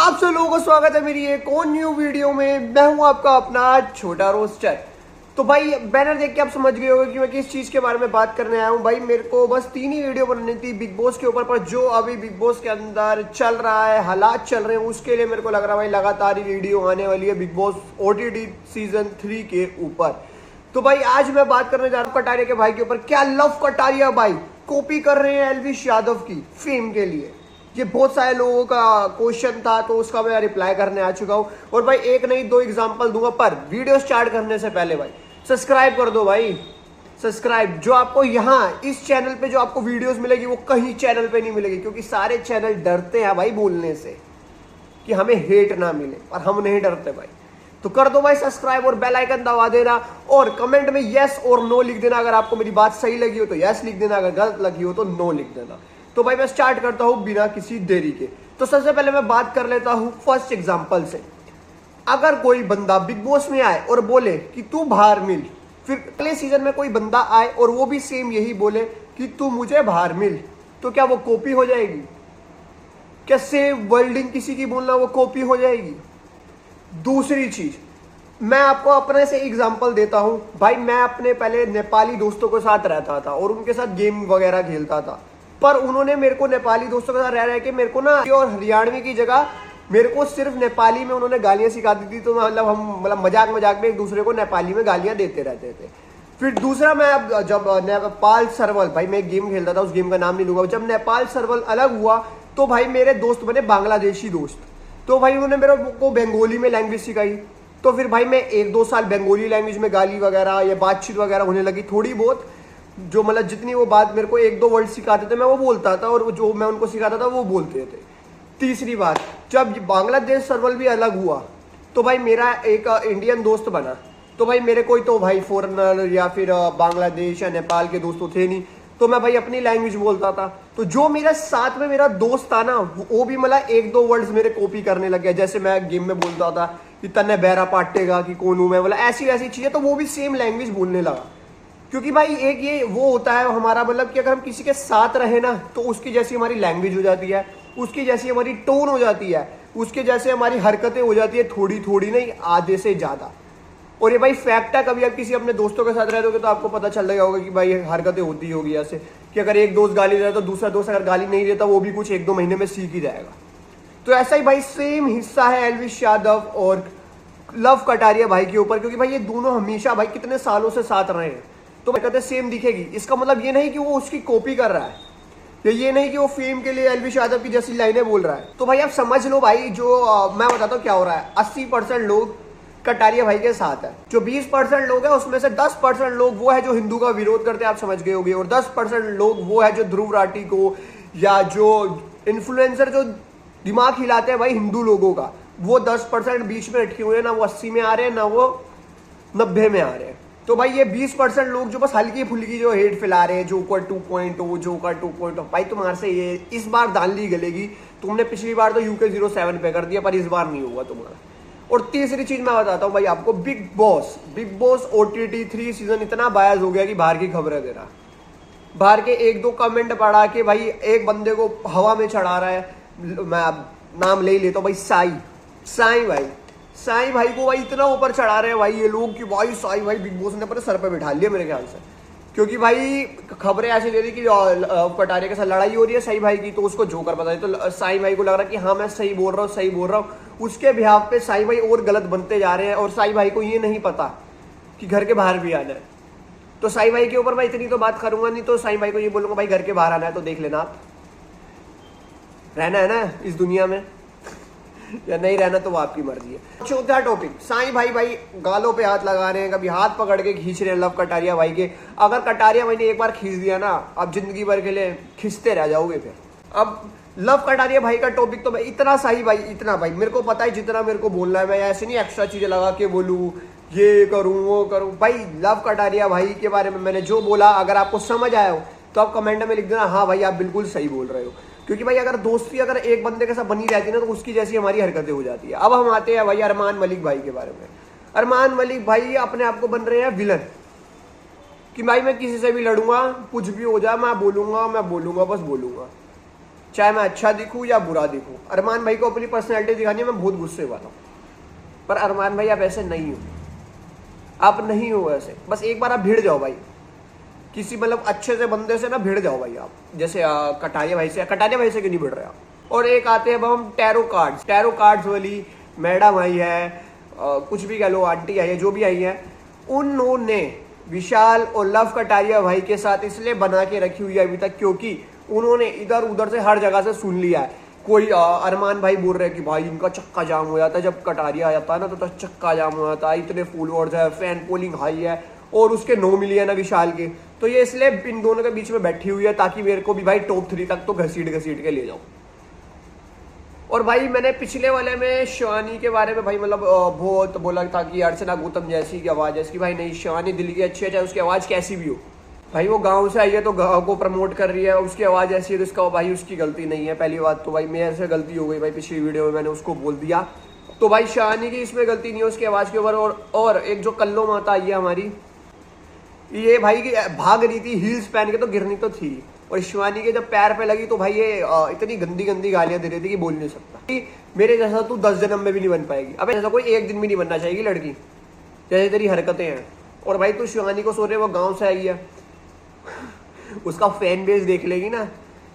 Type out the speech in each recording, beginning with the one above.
आप सब लोगों को स्वागत है मेरी एक और न्यू वीडियो में। मैं हूं आपका अपना छोटा रोस्टर। तो भाई बैनर देख के आप समझ गए होंगे कि मैं किस चीज के बारे में बात करने आया हूं। भाई मेरे को बस 3 ही वीडियो बनानी थी बिग बॉस के ऊपर, पर जो अभी बिग बॉस के अंदर चल रहा है, हालात चल रहे हैं, उसके लिए मेरे को लग रहा है भाई लगातार ही वीडियो आने वाली है बिग बॉस OTT सीजन 3 के ऊपर। तो भाई आज मैं बात करने जा रहा हूँ कटारिया के भाई के ऊपर। क्या लव कटारिया भाई कॉपी कर रहे हैं एल्विश यादव की फेम के लिए? ये बहुत सारे लोगों का क्वेश्चन था, तो उसका मैं रिप्लाई करने आ चुका हूं। और भाई एक नहीं 2 एग्जांपल दूंगा, पर वीडियो स्टार्ट करने से पहले भाई सब्सक्राइब कर दो भाई। सब्सक्राइब जो आपको यहाँ इस चैनल पे जो आपको वीडियोस मिलेगी वो कहीं चैनल पे नहीं मिलेगी, क्योंकि सारे चैनल डरते हैं भाई बोलने से कि हमें हेट ना मिले, और हम नहीं डरते भाई। तो कर दो भाई सब्सक्राइब और बेल आइकन दबा देना, और कमेंट में यस और नो लिख देना। अगर आपको मेरी बात सही लगी हो तो यस लिख देना, अगर गलत लगी हो तो नो लिख देना। तो भाई मैं स्टार्ट करता हूं बिना किसी देरी के। तो सबसे पहले मैं बात कर लेता हूं फर्स्ट एग्जांपल से। अगर कोई बंदा बिग बॉस में आए और बोले कि तू बाहर मिल, फिर अगले सीजन में कोई बंदा आए और वो भी सेम यही बोले कि तू मुझे बाहर मिल, तो क्या वो कॉपी हो जाएगी? क्या सेम वर्डिंग किसी की बोलना वो कॉपी हो जाएगी? दूसरी चीज, मैं आपको अपने से एग्जांपल देता हूं। भाई मैं अपने पहले नेपाली दोस्तों के साथ रहता था और उनके साथ गेम वगैरह खेलता था, पर उन्होंने मेरे को नेपाली दोस्तों के साथ रह के मेरे को ना और हरियाणवी की जगह मेरे को सिर्फ नेपाली में उन्होंने गालियां सिखा दी थी। तो मतलब हम मजाक मजाक में एक दूसरे को नेपाली में गालियां देते रहते थे। फिर दूसरा, मैं अब जब नेपाल सर्वल, भाई मैं एक गेम खेलता था, उस गेम का नाम नहीं लूंगा, जब नेपाल सर्वल अलग हुआ तो भाई मेरे दोस्त बने बांग्लादेशी दोस्त। तो भाई उन्होंने मेरे को बंगाली में लैंग्वेज सिखाई। तो फिर भाई मैं 1-2 साल बंगाली लैंग्वेज में गाली वगैरह या बातचीत वगैरह होने लगी थोड़ी बहुत, जो मतलब जितनी वो बात मेरे को 1-2 वर्ड सिखाते थे मैं वो बोलता था, और जो मैं उनको सिखाता था वो बोलते थे। तीसरी बात, जब बांग्लादेश सर्वल भी अलग हुआ तो भाई मेरा एक इंडियन दोस्त बना। तो भाई मेरे कोई तो भाई फॉरेनर या फिर बांग्लादेश या नेपाल के दोस्त तो थे नहीं, तो मैं भाई अपनी लैंग्वेज बोलता था। तो जो मेरा साथ में मेरा दोस्त था ना, वो भी मतलब 1-2 वर्ड्स मेरे कॉपी करने लग गया। जैसे मैं गेम में बोलता था कि तन्ने बैरा पाटेगा कि कौन हूं मैं, मतलब ऐसी ऐसी चीजें, तो वो भी सेम लैंग्वेज बोलने लगा। क्योंकि भाई एक ये वो होता है हमारा, मतलब कि अगर हम किसी के साथ रहे ना तो उसकी जैसी हमारी लैंग्वेज हो जाती है, उसकी जैसी हमारी टोन हो जाती है, उसके जैसे हमारी हरकतें हो जाती है, थोड़ी थोड़ी नहीं आधे से ज्यादा। और ये भाई फैक्ट है, कभी आप किसी अपने दोस्तों के साथ रहते हो तो आपको पता चल रहा होगा कि भाई हरकतें होती होगी ऐसे कि अगर एक दोस्त गाली दे रहा है तो दूसरा दोस्त अगर गाली नहीं देता वो भी कुछ 1-2 महीने में सीख ही जाएगा। तो ऐसा ही भाई सेम हिस्सा है एल्विश यादव और लव कटारिया भाई के ऊपर, क्योंकि भाई ये दोनों हमेशा भाई कितने सालों से साथ रहे हैं, तो हरकतें सेम दिखेगी। इसका मतलब ये नहीं कि वो उसकी कॉपी कर रहा है, या ये नहीं कि वो फेम के लिए एल्विश यादव की जैसी लाइनें बोल रहा है। तो भाई आप समझ लो भाई, जो मैं बताता हूँ क्या हो रहा है। 80% लोग कटारिया भाई के साथ है। जो 20% लोग हैं उसमें से 10% लोग वो है जो हिंदू का विरोध करते हैं, आप समझ गए होंगे, और 10% लोग वो है जो ध्रुव राठी को या जो इन्फ्लुएंसर जो दिमाग हिलाते हैं भाई हिंदू लोगों का, वो 10% बीच में अटके हुए हैं, ना वो 80 में आ रहे हैं ना वो 90 में आ रहे हैं। तो भाई ये 20% लोग जो बस हल्की फुल्की जो हेट फैला रहे हैं, जोकर 2.0 जोकर 2.0, भाई तुम्हारे से ये इस बार दांडी गलेगी। तुमने पिछली बार तो UK 07 पे कर दिया, पर इस बार नहीं होगा तुम्हारा। और तीसरी चीज मैं बताता हूँ भाई आपको, बिग बॉस OTT 3 सीजन इतना बायस हो गया कि बाहर की खबरें दे रहा, बाहर के 1-2 कमेंट पढ़ा के भाई एक बंदे को हवा में चढ़ा रहा है। मैं नाम ले ही लेता हूँ भाई, साई भाई को भाई इतना ऊपर चढ़ा रहे हैं भाई ये लोग कि भाई साई भाई बिग बॉस ने अपने सर पे बिठा लिया मेरे ख्याल से। क्योंकि भाई खबरें ऐसी दे रही कि कटारिया के साथ लड़ाई हो रही है साई भाई की, तो उसको जोकर पता है, तो साई भाई को लग रहा है कि हाँ मैं सही बोल रहा हूँ। उसके बिहाफ पे साई भाई और गलत बनते जा रहे हैं, और साई भाई को ये नहीं पता कि घर के बाहर भी आना है। तो साई भाई के ऊपर मैं इतनी तो बात करूंगा नहीं, तो साई भाई को ये बोलूंगा भाई घर के बाहर आना है तो देख लेना, आप रहना है ना इस दुनिया में या नहीं रहना तो वो आपकी मर्जी है। चौथा टॉपिक, साई भाई गालों पे हाथ लगा रहे हैं, कभी हाथ पकड़ के खींच रहे हैं लव कटारिया भाई के। अगर कटारिया भाई ने एक बार खींच दिया ना, अब जिंदगी भर के लिए खींचते रह जाओगे फिर। अब लव कटारिया भाई का टॉपिक तो भाई इतना भाई मेरे को पता है जितना मेरे को बोलना है, मैं ऐसे नहीं एक्स्ट्रा चीजें लगा के बोलूँ, ये करूँ वो करूँ। भाई लव कटारिया भाई के बारे में मैंने जो बोला, अगर आपको समझ आया हो तो आप कमेंट में लिख देना हाँ भाई आप बिल्कुल सही बोल रहे हो। क्योंकि भाई अगर दोस्ती अगर एक बंदे के साथ बनी रहती है ना, तो उसकी जैसी हमारी हरकतें हो जाती है। अब हम आते हैं भाई अरमान मलिक भाई के बारे में। अरमान मलिक भाई अपने आप को बन रहे हैं विलन, कि भाई मैं किसी से भी लड़ूंगा, कुछ भी हो जाए मैं बोलूंगा बस बोलूंगा। चाहे मैं अच्छा दिखूं या बुरा दिखूं। अरमान भाई को अपनी पर्सनैलिटी दिखानी है, मैं बहुत गुस्से वाला हूँ, पर अरमान भाई आप ऐसे नहीं हो, आप नहीं हो ऐसे। बस एक बार आप भिड़ जाओ भाई, किसी मतलब अच्छे से बंदे से ना भिड़ जाओ भाई आप, जैसे कटारिया भाई से। कटारिया भाई से क्यों नहीं भिड़ रहे आप। और एक आते हैं अब हम टैरो कार्ड्स वाली मैडम आई है, कुछ भी कह लो, आंटी आई है, जो भी आई है, उन्होंने विशाल और लव कटारिया भाई के साथ इसलिए बना के रखी हुई है अभी तक, क्योंकि उन्होंने इधर उधर से हर जगह से सुन लिया है। कोई अरमान भाई बोल रहे हैं कि भाई इनका चक्का जाम हो जाता है जब कटारिया आ जाता है ना, तो चक्का जाम हो जाता है, इतने फॉलोअर्स है, फैन पोलिंग हाई है, और उसके 9 मिलियन है विशाल के। तो ये इसलिए इन दोनों के बीच में बैठी हुई है ताकि मेरे को भी भाई टॉप 3 तक तो घसीट के ले जाऊं। और भाई मैंने पिछले वाले में शिवानी के बारे में भाई मतलब बहुत बोला था कि अर्चना गौतम जैसी की आवाज़ है इसकी। भाई नहीं, शिवानी दिल की अच्छी है, चाहे उसकी आवाज़ कैसी भी हो। भाई वो गांव से आई है तो गांव को प्रमोट कर रही है, उसकी आवाज़ ऐसी है तो इसका भाई उसकी गलती नहीं है। पहली बात तो भाई मेरे से गलती हो गई भाई, पिछली वीडियो में मैंने उसको बोल दिया, तो भाई शिवानी की इसमें गलती नहीं है उसकी आवाज़ के ऊपर। और एक जो कल्लो माता आई है हमारी, ये भाई की भाग रही थी हील्स पहन के, तो गिरनी तो थी, और शिवानी के जब पैर पे लगी तो भाई ये इतनी गंदी गंदी गालियां दे रही थी कि बोल नहीं सकता। मेरे जैसा तू 10 जन्म में भी नहीं बन पाएगी। अब ऐसा कोई एक दिन भी नहीं बनना चाहिए लड़की, जैसे तेरी हरकतें हैं। और भाई तू शिवानी को सो रहे वो गांव से आई है, उसका फैन बेस देख लेगी ना,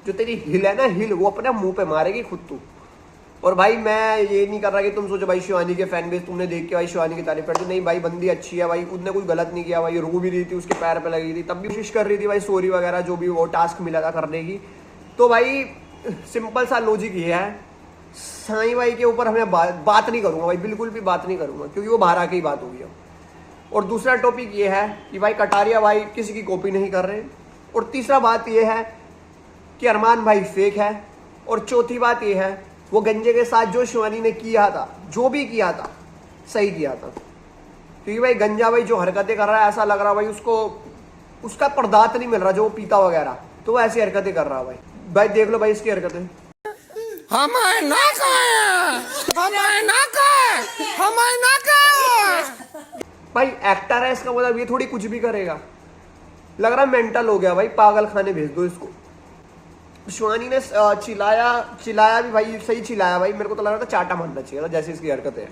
जो तेरी हिल है ना हिल, वो अपने मुंह पे मारेगी खुद तू। और भाई मैं ये नहीं कर रहा कि तुम सोचो भाई शिवानी के फैन बेस तुमने देख के भाई शिवानी की तारीफ करती, नहीं भाई बंदी अच्छी है भाई, उसने कुछ गलत नहीं किया भाई, रो भी रही थी, उसके पैर पे लगी थी, तब भी कोशिश कर रही थी भाई सॉरी वगैरह जो भी वो टास्क मिला था करने की। तो भाई सिंपल सा लॉजिक ये है, साईं भाई के ऊपर हमें बात नहीं करूंगा भाई, बिल्कुल भी बात नहीं करूंगा, क्योंकि वो बाहर आके ही बात होगी। और दूसरा टॉपिक ये है कि भाई कटारिया भाई किसी की कॉपी नहीं कर रहे। और तीसरा बात ये है कि अरमान भाई फेक है। और चौथी बात ये है वो गंजे के साथ जो शिवानी ने किया था, जो भी किया था सही किया था, क्योंकि भाई गंजा भाई जो हरकतें कर रहा है ऐसा लग रहा है भाई उसको उसका पर्दात नहीं मिल रहा जो वो पीता वगैरह, तो वो ऐसी हरकतें कर रहा है भाई। भाई देख लो भाई इसकी हरकतें, भाई एक्टर है इसका मतलब ये थोड़ी कुछ भी करेगा। लग रहा है मेंटल हो गया भाई, पागल खाने भेज दो इसको। शिवानी ने चिल्लाया भी भाई, सही चिल्लाया भाई, मेरे को तो लग रहा था चाटा मारना चाहिए था जैसे इसकी हरकतें हैं।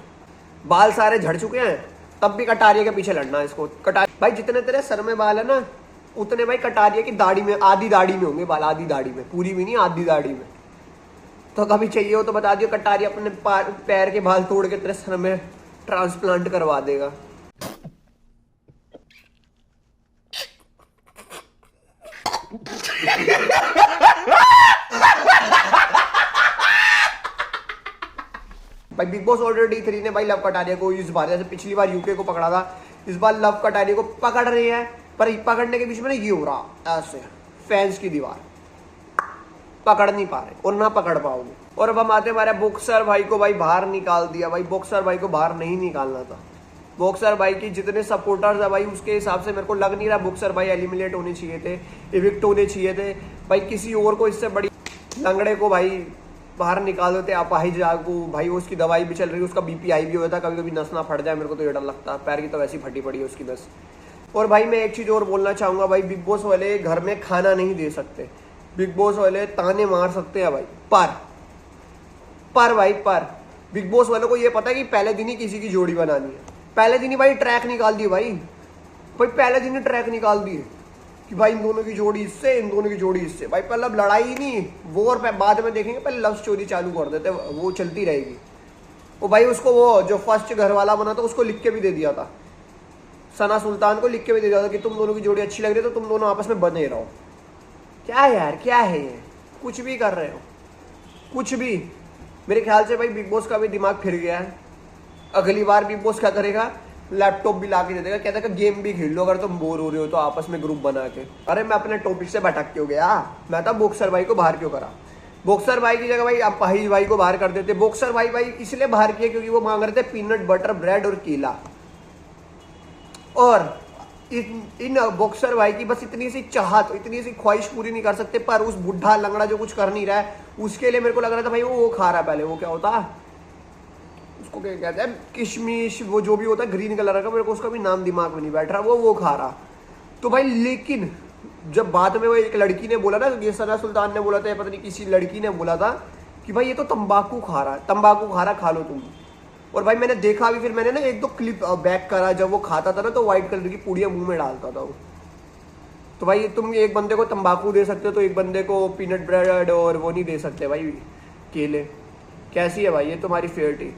बाल सारे झड़ चुके हैं तब भी कटारिया के पीछे लड़ना है इसको। भाई जितने तेरे सर में बाल है ना उतने भाई कटारिया की दाढ़ी में, आधी दाढ़ी में होंगे बाल, आधी दाढ़ी में, पूरी भी नहीं आधी दाढ़ी में। तो कभी चाहिए हो तो बता दियो, कटारिया अपने पैर के बाल तोड़ के तेरे सर में ट्रांसप्लांट करवा देगा। भाई बिग बॉस ऑर्डर D3 ने भाई लव कटारिया को इस बार, जैसे पिछली बार यूके को पकड़ा था, इस बार लव कटारिया को पकड़ रहे हैं, पर पकड़ने के बीच में ना ये हो रहा ऐसे फैंस की दीवार, पकड़ नहीं पा रहे और ना पकड़ पाओगे। और अब हम आते हमारे बॉक्सर भाई को भाई बाहर निकाल दिया। भाई बॉक्सर भाई को बाहर नहीं निकालना था। बॉक्सर भाई की जितने सपोर्टर्स है भाई उसके हिसाब से मेरे को लग नहीं रहा बॉक्सर भाई एलिमिनेट होने चाहिए थे, इविक्ट होने चाहिए थे भाई। किसी और को इससे बड़ी लंगड़े को भाई बाहर निकाल देते आप भाई जागू भाई, उसकी दवाई भी चल रही है, उसका BP हाई भी होता है, कभी कभी नस ना फट जाए, मेरे को तो ये डर लगता है, पैर की तो वैसी फटी पड़ी है उसकी नस। और भाई मैं एक चीज़ और बोलना चाहूँगा भाई, बिग बॉस वाले घर में खाना नहीं दे सकते, बिग बॉस वाले ताने मार सकते हैं भाई, पर भाई बिग बॉस वालों को ये पता है कि पहले दिन ही किसी की जोड़ी बनानी है, पहले दिन ही भाई ट्रैक निकाल दिए भाई पहले दिन ही ट्रैक निकाल दिए कि भाई इन दोनों की जोड़ी इससे, इन दोनों की जोड़ी इससे। भाई पहले अब लड़ाई नहीं वो, और बाद में देखेंगे, पहले लव स्टोरी चालू कर देते, वो चलती रहेगी। वो भाई उसको वो जो फर्स्ट घर वाला बना था उसको लिख के भी दे दिया था, सना सुल्तान को लिख के भी दे दिया था कि तुम दोनों की जोड़ी अच्छी लग रही है तो तुम दोनों आपस में बने रहो। क्या यार क्या है ये, कुछ भी कर रहे हो कुछ भी। मेरे ख्याल से भाई बिग बॉस का भी दिमाग फिर गया है। अगली बार बिग बॉस क्या करेगा, लैपटॉप भी ला के दे देगा, कहता है गेम भी खेल लो अगर तुम बोर हो रहे हो तो आपस में ग्रुप बना के। अरे मैं अपने टॉपिक से भटक क्यों गया, मैं था बॉक्सर भाई को बाहर क्यों करा। बॉक्सर भाई की जगह भाई आप पाहिज भाई को बाहर कर देते। बॉक्सर भाई इसलिए बाहर किया क्योंकि वो मांग रहे थे पीनट बटर ब्रेड और केला। और इन बॉक्सर भाई की बस इतनी सी चाहत, इतनी सी ख्वाहिश पूरी नहीं कर सकते, पर उस बुढ़ा लंगड़ा जो कुछ कर नहीं रहा है उसके लिए मेरे को लग रहा था भाई वो खा रहा है। पहले वो क्या होता उसको क्या कहते हैं, किशमिश, वो जो भी होता है ग्रीन कलर का, मेरे को उसका भी नाम दिमाग में नहीं बैठ रहा, वो खा रहा। तो भाई लेकिन जब बाद में वो एक लड़की ने बोला ना, ये सना सुल्तान ने बोला था या पता नहीं किसी लड़की ने बोला था कि भाई ये तो तंबाकू खा रहा है, तंबाकू खा रहा, खा लो तुम। और भाई मैंने देखा भी, फिर मैंने ना एक दो क्लिप बैक करा, जब वो खाता था ना तो व्हाइट कलर की पूड़ियाँ मुंह में डालता था वो। तो भाई तुम एक बंदे को तंबाकू दे सकते हो तो एक बंदे को पीनट ब्रेड और वो नहीं दे सकते भाई, केले। कैसी है भाई ये तुम्हारी फेयरिटी?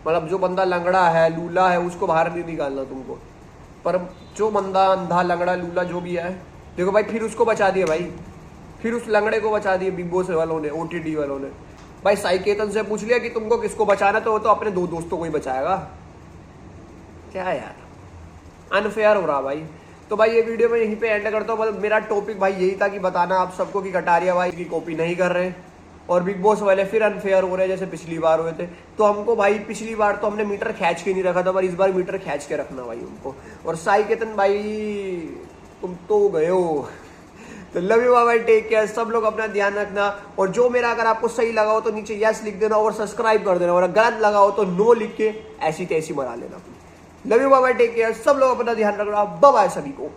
मतलब जो बंदा लंगड़ा है, लूला है, उसको बाहर नहीं निकालना तुमको, पर जो बंदा अंधा, लंगड़ा, लूला जो भी है, देखो भाई फिर उसको बचा दिया भाई, फिर उस लंगड़े को बचा दिया बिग बॉस वालों ने, OTT वालों ने। भाई साई केतन से पूछ लिया कि तुमको किसको बचाना, तो वो तो अपने 2 दोस्तों को ही बचाएगा। क्या यार, अनफेयर हो रहा भाई। तो भाई ये वीडियो मैं यहीं पे एंड करता हूँ। मतलब मेरा टॉपिक भाई यही था कि बताना आप सबको कि कटारिया भाई की कॉपी नहीं कर रहे और बिग बॉस वाले फिर अनफेयर हो रहे हैं जैसे पिछली बार हुए थे। तो हमको भाई पिछली बार तो हमने मीटर खींच के नहीं रखा था, पर इस बार मीटर खींच के रखना भाई उनको। और साई केतन भाई तुम तो गए हो। तो love you bye, take care, सब लोग अपना ध्यान रखना। और जो मेरा अगर आपको सही लगा हो तो नीचे यस लिख देना और सब्सक्राइब कर देना, और अगर गलत लगा हो तो नो लिख के ऐसी तैसी मरा लेना। Love you bye, take care, सब लोग अपना ध्यान रखना। बाय बाय सभी को।